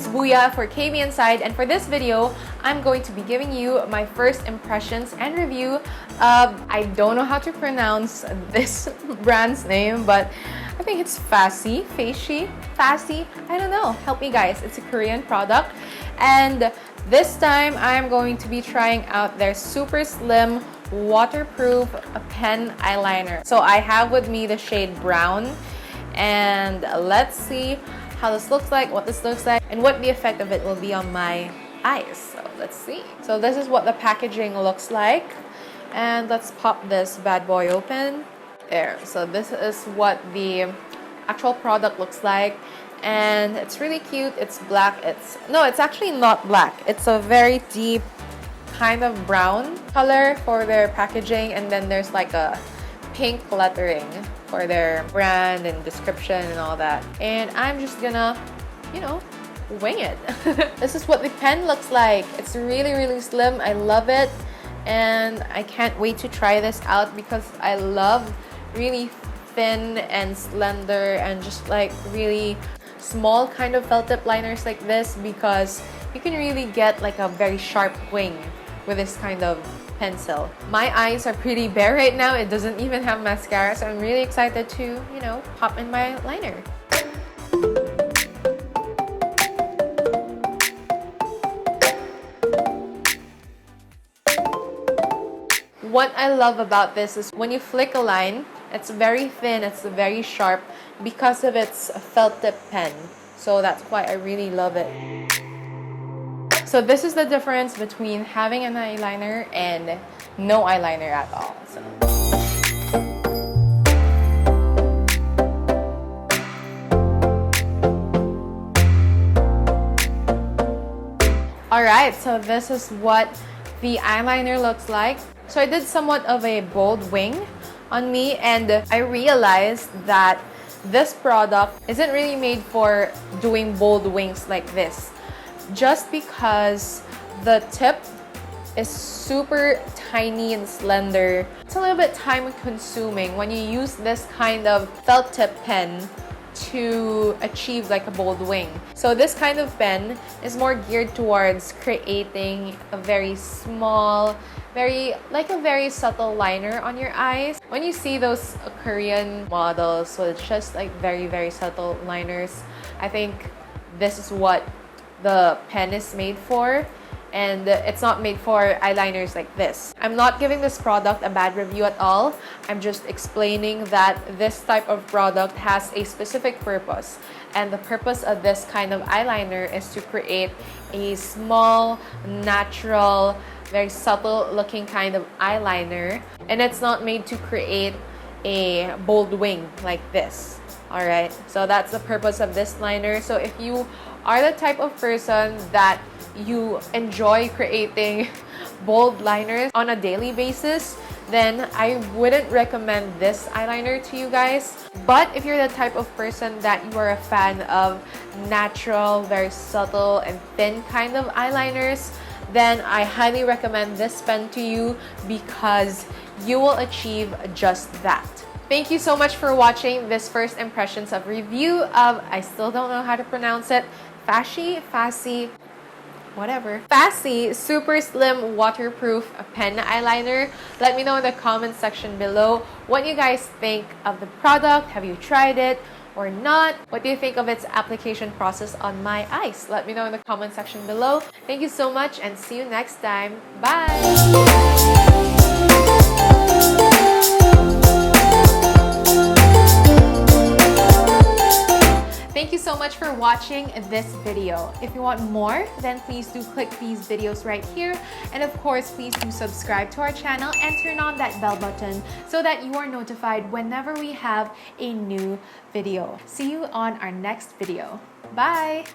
it's Booya for KB Inside, and for this video, I'm going to be giving you my first impressions and review of, I don't know how to pronounce this brand's name, but I think it's Fascy, I don't know. Help me guys, it's a Korean product. And this time, I'm going to be trying out their super slim waterproof pen eyeliner. So I have with me the shade brown, and let's see how this looks like, what this looks like, and what the effect of it will be on my eyes. So let's see. So this is what the packaging looks like, and let's pop this bad boy open. There. So this is what the actual product looks like, and it's really cute. It's black. It's actually not black. It's a very deep kind of brown color for their packaging, and then there's like a pink lettering for their brand and description and all that. And I'm just gonna, wing it. This is what the pen looks like. It's really slim. I love it, and I can't wait to try this out because I love really thin and slender and just like really small kind of felt tip liners like this, because you can really get like a very sharp wing with this kind of pencil. My eyes are pretty bare right now. It doesn't even have mascara, so I'm really excited to, pop in my liner. What I love about this is when you flick a line, it's very thin, it's very sharp because of its felt tip pen. So that's why I really love it. So this is the difference between having an eyeliner and no eyeliner at all. Alright, so this is what the eyeliner looks like. So I did somewhat of a bold wing on me, and I realized that this product isn't really made for doing bold wings like this, just because the tip is super tiny and slender. It's a little bit time consuming when you use this kind of felt tip pen to achieve like a bold wing. So this kind of pen is more geared towards creating a very small, very subtle liner on your eyes. When you see those Korean models, so it's just like very subtle liners, I think this is what the pen is made for, and it's not made for eyeliners like this. I'm not giving this product a bad review at all. I'm just explaining that this type of product has a specific purpose, and the purpose of this kind of eyeliner is to create a small, natural, very subtle looking kind of eyeliner, and it's not made to create a bold wing like this. Alright, so that's the purpose of this liner. So if you are the type of person that you enjoy creating bold liners on a daily basis, then I wouldn't recommend this eyeliner to you guys. But if you're the type of person that you are a fan of natural, very subtle and thin kind of eyeliners, then I highly recommend this pen to you, because you will achieve just that. Thank you so much for watching this first impressions of review of, I still don't know how to pronounce it, Fascy super slim waterproof pen eyeliner. Let me know in the comment section below what you guys think of the product. Have you tried it or not? What do you think of its application process on my eyes? Let me know in the comment section below. Thank you so much, and see you next time. Bye! Thank you so much for watching this video. If you want more, then please do click these videos right here. And of course, please do subscribe to our channel and turn on that bell button so that you are notified whenever we have a new video. See you on our next video. Bye!